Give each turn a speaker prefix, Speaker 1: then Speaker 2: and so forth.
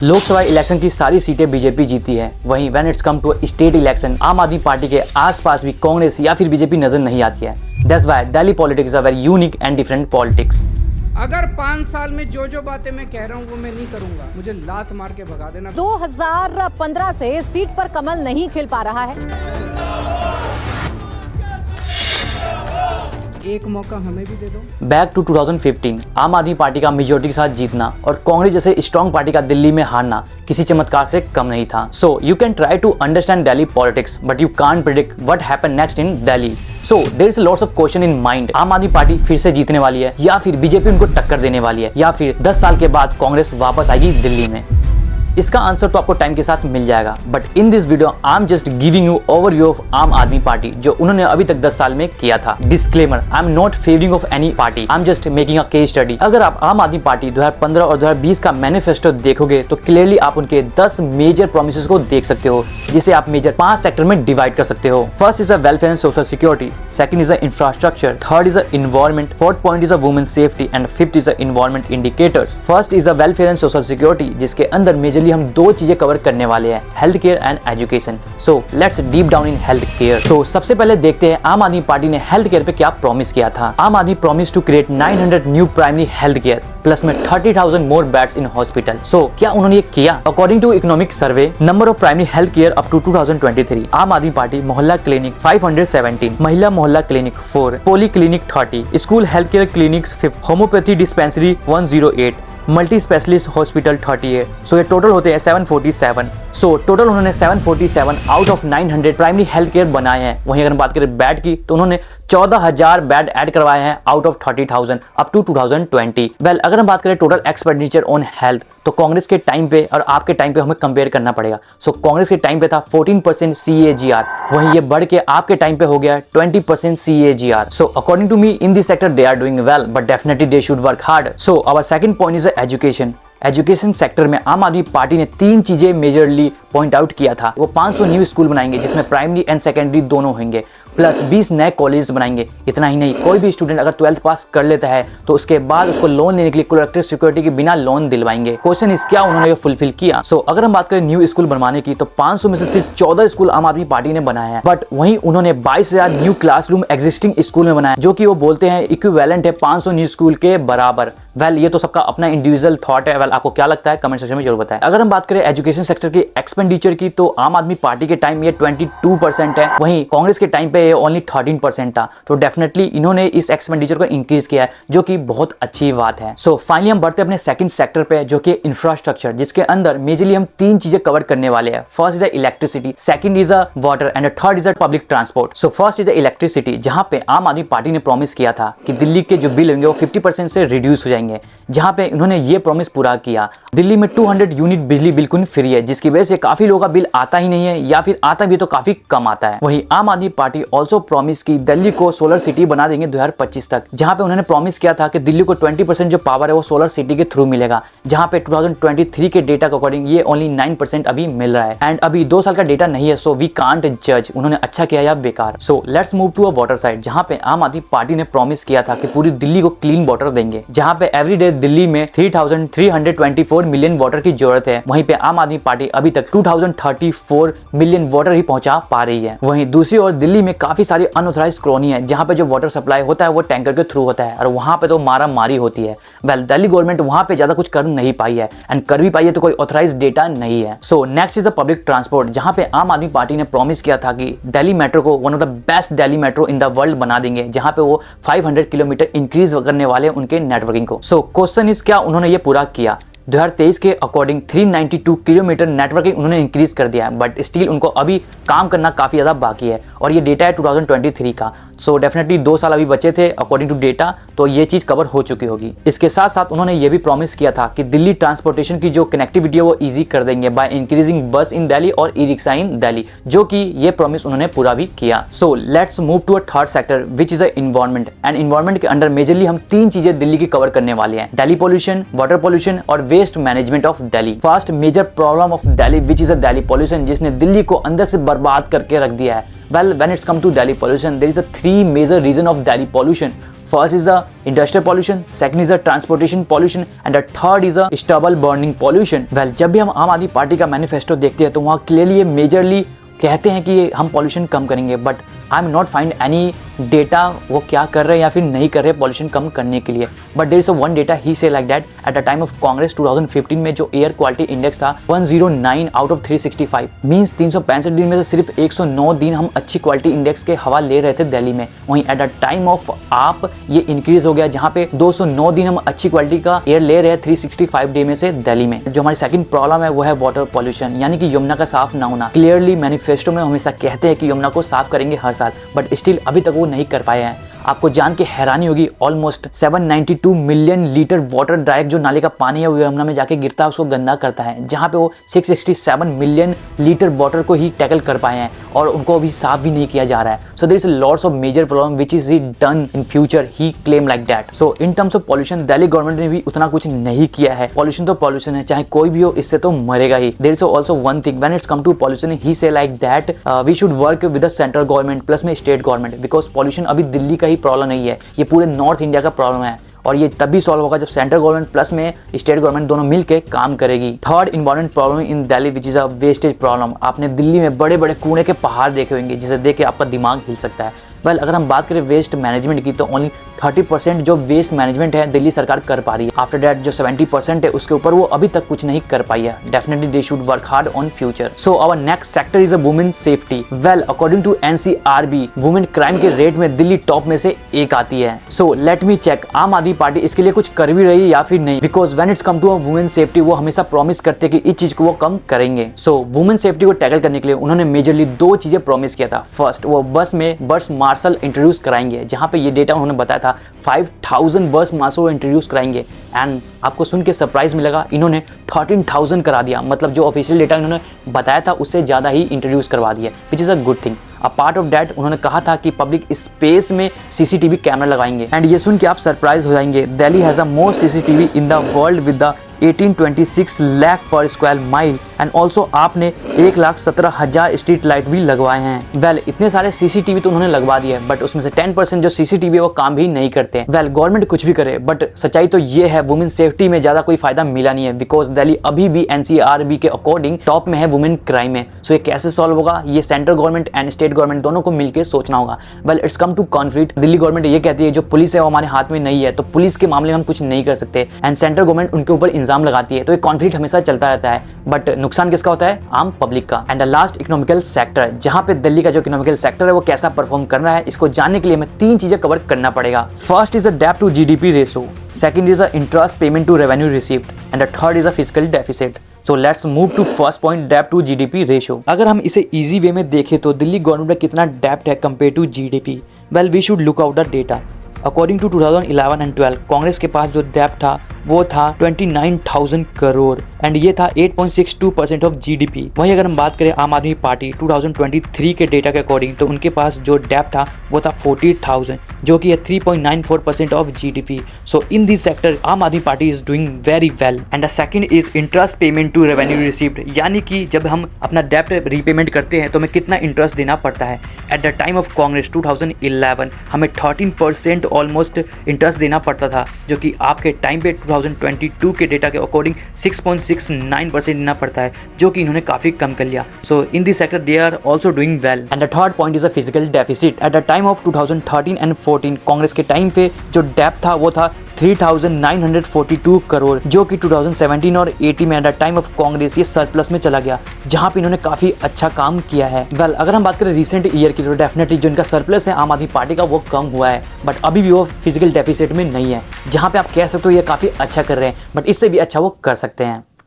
Speaker 1: Lok Sabha election की सारी सीटें बीजेपी जीती है, वहीं when it's come to state election Aam Aadmi party के आसपास भी कांग्रेस या फिर बीजेपी नजर नहीं आती है। That's why Delhi politics are very unique and different politics.
Speaker 2: अगर 5 साल में जो बातें मैं कह रहा हूँ वो मैं नहीं करूंगा, मुझे लात मार के भगा देना।
Speaker 3: 2015 से सीट पर कमल नहीं खिल पा रहा है।
Speaker 2: एक मौका हमें भी दे दो।
Speaker 1: बैक टू 2015 आम आदमी पार्टी का मेजोरिटी के साथ जीतना और कांग्रेस जैसे स्ट्रॉन्ग पार्टी का दिल्ली में हारना किसी चमत्कार से कम नहीं था। So you can try to understand Delhi politics but you can't predict what happen next in Delhi. So there is lots of question in mind. Aam Aadmi party फिर से जीतने वाली है या फिर बीजेपी उनको टक्कर देने वाली है या फिर 10 साल के बाद कांग्रेस वापस आएगी दिल्ली में। इसका आंसर तो आपको टाइम के साथ मिल जाएगा, but in this video I am just giving you overview of आम आदमी पार्टी जो उन्होंने अभी तक 10 साल में किया था। Disclaimer, I am not favouring of any party, I am just making a case study. अगर आप आम आदमी पार्टी 2015 और 2020 का मैनिफेस्टो देखोगे तो क्लियरली आप उनके 10 मेजर प्रोमिसेस को देख सकते हो, जिसे आप मेजर 5 सेक्टर में डिवाइड कर सकते हो। First is a welfare and social security, second is a infrastructure, third is a environment, fourth point is a women safety and fifth is a environment indicators. First is a welfare and social security, जिसके अंदर majorly हम 2 चीजें cover करने वाले हैं, health care and education. So let's deep down in health care. तो सबसे पहले देखते हैं आम आदमी पार्टी ने हेल्थ केयर पे क्या प्रॉमिस किया था। Aam Aadmi promise to create 900 new primary health care plus में 30,000 मोर बेड्स इन हॉस्पिटल। सो क्या उन्होंने ये किया? According to economic survey number of primary health care up to 2023, Aam Aadmi Party mohalla clinic 517, Mahila mohalla clinic 4, poly clinic 30, school health care clinics 5, homeopathy dispensary 108, multi specialist hospital 38। So ये total होते हैं 747। So total उन्होंने 747 out of 900 primary health care बनाए हैं। वहीं अगर हम बात करें बेड की तो उन्होंने 14,000 बेड ऐड करवाए हैं out of 30,000 up to 2020। Well अगर हम बात करें टोटल एक्सपेंडिचर ऑन हेल्थ तो कांग्रेस के टाइम पे और आपके टाइम पे हमें कंपेयर करना पड़ेगा। सो कांग्रेस के टाइम पे था 14% CAGR, वहीं ये बढ़ के आपके टाइम पे हो गया 20% CAGR। So according to me in this sector they are doing well but definitely they should work hard. So our second point is education. Education sector में आम आदमी पार्टी ने 3 चीजें मेजरली पॉइंट आउट किया था। वो 500 new school बनाएंगे जिसमें primary and secondary दोनों होंगे, प्लस 20 नए कॉलेज बनाएंगे। इतना ही नहीं, कोई भी स्टूडेंट अगर 12th पास कर लेता है तो उसके बाद उसको लोन लेने के लिए कलेक्टर सिक्योरिटी के बिना लोन दिलवाएंगे। क्वेश्चन इस क्या उन्होंने ये फुलफिल किया? सो अगर हम बात करें न्यू स्कूल बनवाने की तो 500 में से सिर्फ 14 स्कूल आम आदमी पार्टी ने बनाया है, बट वहीं उन्होंने 22,000 न्यू क्लासरूम एग्जिस्टिंग स्कूल में बनाया, जो कि वो बोलते हैं इक्विवेलेंट है 500 न्यू स्कूल के बराबर। वेल ये तो सबका अपना इंडिविजुअल थॉट है। वेल आपको क्या लगता है कमेंट सेक्शन में जरूर बताएं। अगर हम बात करें एजुकेशन सेक्टर की एक्सपेंडिचर की तो आम आदमी पार्टी के टाइम ये 22% है, वहीं कांग्रेस के टाइम पे ये ओनली 13% था। तो डेफिनेटली इन्होंने इस एक्सपेंडिचर को इंक्रीज किया है, जो कि बहुत अच्छी बात है। सो फाइनली हम बढ़ते हैं अपने सेकंड सेक्टर पे, जो कि इंफ्रास्ट्रक्चर, जिसके अंदर मेजरली हम 3 चीजें कवर करने वाले हैं। First is electricity, second is water and third is public transport. So first is electricity, जहां पे आम आदमी पार्टी ने प्रॉमिस किया था कि दिल्ली के जो बिल होंगे वो 50% से रिड्यूस हो जाएंगे, जहां पे उन्होंने ये प्रॉमिस पूरा किया। दिल्ली में 200 यूनिट बिजली बिल्कुल फ्री है, जिसकी वजह से काफी लोगों का बिल आता ही नहीं है या फिर आता भी तो काफी कम आता है। वहीं आम आदमी पार्टी ऑल्सो प्रॉमिस की दिल्ली को सोलर सिटी बना देंगे 2025 तक, जहां पे उन्होंने प्रॉमिस किया था कि दिल्ली को 20% जो पावर है वो सोलर सिटी के थ्रू मिलेगा, जहां पे 2023 के डेटा के अकॉर्डिंग ये ओनली 9% अभी मिल रहा है एंड अभी 2 साल का डेटा नहीं है। सो वी कांट जज उन्होंने अच्छा किया या बेकार। So let's move to a water side, जहां पे आम आदमी पार्टी ने प्रॉमिस किया था कि पूरी दिल्ली को क्लीन वाटर देंगे, जहां पे एवरीडे दिल्ली में 3,324 मिलियन वाटर की जरूरत है। वहीं पे आम आदमी पार्टी अभी तक 2,034 मिलियन वाटर ही पहुंचा पा रही है। वहीं दूसरी ओर दिल्ली में काफी सारी अनऑथराइज्ड कॉलोनी है, जहां पे जो वाटर सप्लाई होता है वो टैंकर के थ्रू होता है और वहां पे तो मारा मारी होती है। वेल दिल्ली गवर्नमेंट वहां पे ज्यादा कुछ कर नहीं पाई है एंड कर भी पाई है तो कोई ऑथराइज्ड डेटा नहीं है। So next is the public transport, जहां पे आम आदमी पार्टी ने प्रॉमिस किया था कि दिल्ली मेट्रो को one of the best Delhi metro in the world बना देंगे, जहां पे वो 500 किलोमीटर इंक्रीज करने वाले उनके नेटवर्किंग को। सो क्वेश्चन इज क्या उन्होंने ये पूरा किया? 2023 के अकॉर्डिंग 392 किलोमीटर नेटवर्किंग उन्होंने इंक्रीज कर दिया है, बट स्टिल उनको अभी काम करना काफी ज्यादा बाकी है और ये डेटा है 2023 का। सो डेफिनेटली 2 साल अभी बचे थे अकॉर्डिंग टू डेटा, तो ये चीज कवर हो चुकी होगी। इसके साथ साथ उन्होंने ये भी प्रॉमिस किया था कि दिल्ली ट्रांसपोर्टेशन की जो कनेक्टिविटी है वो इजी कर देंगे बाय इंक्रीजिंग बस इन दिल्ली और ई रिक्शा इन दिल्ली, जो कि ये प्रॉमिस उन्होंने पूरा भी किया। So let's move to a third sector which is a environment and environment के अंडर मेजरली हम 3 चीजें दिल्ली की कवर करने वाले हैं, दिल्ली पॉल्यूशन, वाटर पॉल्यूशन और waste waste management of Delhi. First major problem of Delhi which is a Delhi pollution, जिसने दिल्ली को अंदर से बर्बाद करके रख दिया है। Well, when it's come to Delhi pollution, there is a three major reason of Delhi pollution. First is the industrial pollution, second is the transportation pollution, and the third is the stubble burning pollution. Well, जब भी हम आम Aadmi party का manifesto देखते हैं तो वहाँ clearly ये मेजरली कहते हैं कि हम पॉल्यूशन कम करेंगे, but I am not find any data वो क्या कर रहे हैं या फिर नहीं कर रहे पॉल्यूशन कम करने के लिए। But there is one data he say like that at the time of Congress 2015 में जो एयर क्वालिटी इंडेक्स था 109 आउट ऑफ 365, मींस 365 दिन में से सिर्फ 109 दिन हम अच्छी क्वालिटी इंडेक्स के हवा ले रहे थे दिल्ली में। वहीं एट द टाइम ऑफ आप ये इंक्रीज हो गया जहाँ पे 209 दिन हम अच्छी क्वालिटी का एयर ले रहे हैं 365 डे में से दिल्ली में। जो हमारी सेकंड प्रॉब्लम है वो है वाटर पॉल्यूशन, यानी कि यमुना का साफ ना होना। क्लियरली मैनिफेस्टो में हमेशा कहते हैं कि यमुना को साफ करेंगे हर साल, बट स्टिल अभी तक वो नहीं कर पाए हैं। आपको जान के हैरानी होगी, almost 792 million litre water direct जो नाले का पानी है वो यमुना में जाके गिरता है, उसको गंदा करता है, जहाँ पे वो 667 मिलियन लीटर वाटर को ही टैकल कर पाए हैं और उनको अभी साफ भी नहीं किया जा रहा है। So there is lots of major problem which is done in future, he claim like that. So in terms of pollution Delhi government ने भी उतना कुछ नहीं किया है। पॉल्यूशन तो पॉल्यूशन है, चाहे कोई भी हो, इससे तो मरेगा ही। There is also one thing when it's come to pollution, he say like that we should work with the central government plus में स्टेट गवर्नमेंट, बिकॉज पॉल्यूशन अभी दिल्ली का ही प्रॉब्लम नहीं है, ये पूरे नॉर्थ इंडिया का प्रॉब्लम है और ये तभी सॉल्व होगा जब सेंट्रल गवर्नमेंट प्लस में स्टेट गवर्नमेंट दोनों मिलकर काम करेगी। Third important problem in Delhi which is a wastage problem. आपने दिल्ली में बड़े बड़े कूड़े के पहाड़ देखे होंगे जिसे देख के आपका दिमाग हिल सकता है। वेल, अगर हम बात करें वेस्ट मैनेजमेंट की तो ओनली 30% जो वेस्ट मैनेजमेंट है दिल्ली सरकार कर पा रही है। आफ्टर दैट जो 70% है उसके ऊपर वो अभी तक कुछ नहीं कर पाई है। Definitely they should work hard on future. So our next sector is a women safety. Well, according to NCRB women crime के रेट में दिल्ली टॉप में से एक आती है। सो लेट मी चेक आम आदमी पार्टी इसके लिए कुछ कर भी रही है या फिर नहीं, because when it's come to women safety वो हमेशा प्रॉमिस करते हैं कि इस चीज को वो कम करेंगे। सो वुमेन सेफ्टी को टैकल करने के लिए उन्होंने मेजरली दो चीजें प्रॉमिस किया था। फर्स्ट, वो बस में बस मार्शल इंट्रोड्यूस कराएंगे, जहां पे ये डेटा उन्होंने बताया था 5000 बस मार्शल इंट्रोड्यूस कराएंगे। एंड आपको सुन के सरप्राइज मिलेगा, इन्होंने 13,000 करा दिया, मतलब जो ऑफिशियल डेटा इन्होंने बताया था उससे ज़्यादा ही इंट्रोड्यूस करवा दिया, which is a good thing. A part of that उन्होंने कहा था कि पब्लिक स्पेस में CCTV कैमरा लगाएंगे। एंड ये सुन के आप सरप्राइज हो जाएंगे, Delhi has a most CCTV in the world with the 1826 lakh पर स्क्वायर माइल एंड ऑल्सो आपने 1,17,000 स्ट्रीट लाइट भी लगवाए हैं। वेल, इतने सारे CCTV तो उन्होंने लगवा दिए हैं, बट उसमें से 10% जो CCTV है वो काम भी नहीं करते हैं। वेल, गवर्नमेंट कुछ भी करे, बट सच्चाई तो ये है वुमेन सेफ्टी में ज़्यादा कोई फायदा मिला नहीं है, बिकॉज दिल्ली अभी भी NCRB के अकॉर्डिंग टॉप में है वुमेन क्राइम में। सो ये कैसे सॉल्व होगा, ये central government and state government दोनों को मिलकर सोचना होगा। Well, it's come to conflict. Delhi government ये कहती है जो पुलिस है वो हमारे हाथ में नहीं है, तो पुलिस के मामले में हम कुछ नहीं कर सकते, एंड सेंट्रल गवर्नमेंट उनके ऊपर इल्जाम लगाती है, तो एक कॉन्फ्लिक्ट हमेशा चलता रहता है। बट नुकसान किसका होता है? आम पब्लिक का। And the last, economical sector, जहां पे दिल्ली का जो इकोनॉमिकल सेक्टर है वो कैसा परफॉर्म कर रहा है, इसको जानने के लिए हमें तीन चीजें कवर करना पड़ेगा। फर्स्ट इज अ डेब्ट to GDP ratio, second is a interest payment to revenue received and the third is a fiscal deficit. So let's move to first point, डेब्ट टू GDP रेशो। अगर हम इसे easy way में देखें तो Delhi government का कितना डेब्ट है compare to GDP। Well, we should look out the data. According to 2011 and 12 Congress के पास जो डेब्ट था वो था 29,000 करोड़ एंड ये था 8.62% ऑफ GDP। वहीं अगर हम बात करें आम आदमी पार्टी 2023 के डेटा के अकॉर्डिंग तो उनके पास जो डेब्ट था वो था 40,000 जो कि है 3.94% of GDP। So in this sector Aam Aadmi party is doing very well. And the second is interest payment to revenue received, यानी कि जब हम अपना डेब्ट रीपेमेंट करते हैं तो हमें कितना इंटरेस्ट देना पड़ता है। Eight the time of Congress 2011 हमें 13% ऑलमोस्ट इंटरेस्ट देना पड़ता था, जो कि आपके टाइम पे 2022 के डेटा के अकॉर्डिंग 6.69% देना पड़ता है, जो कि इन्होंने काफी कम कर लिया। So in this sector they are also doing well. And the third point is a physical deficit. At the time of 2013 and 14 Congress के टाइम पे जो डेब्ट था वो था 3,942 करोड़, जो कि 2017 और 18 में eight the time of Congress ये सरप्लस में चला गया, जहां पे इन्होंने काफी अच्छा काम किया है। वेल, अगर हम बात करें रिसेंट ईयर की तो डेफिनेटली जो इनका सरप्लस है आम आदमी पार्टी का वो कम हुआ है, बट अभी भी वो फिजिकल डेफिसिट में नहीं है, जहां पे आप कह सकते हो ये काफी अच्छा कर रहे हैं, बट इससे भी अच्छा वो कर सकते हैं।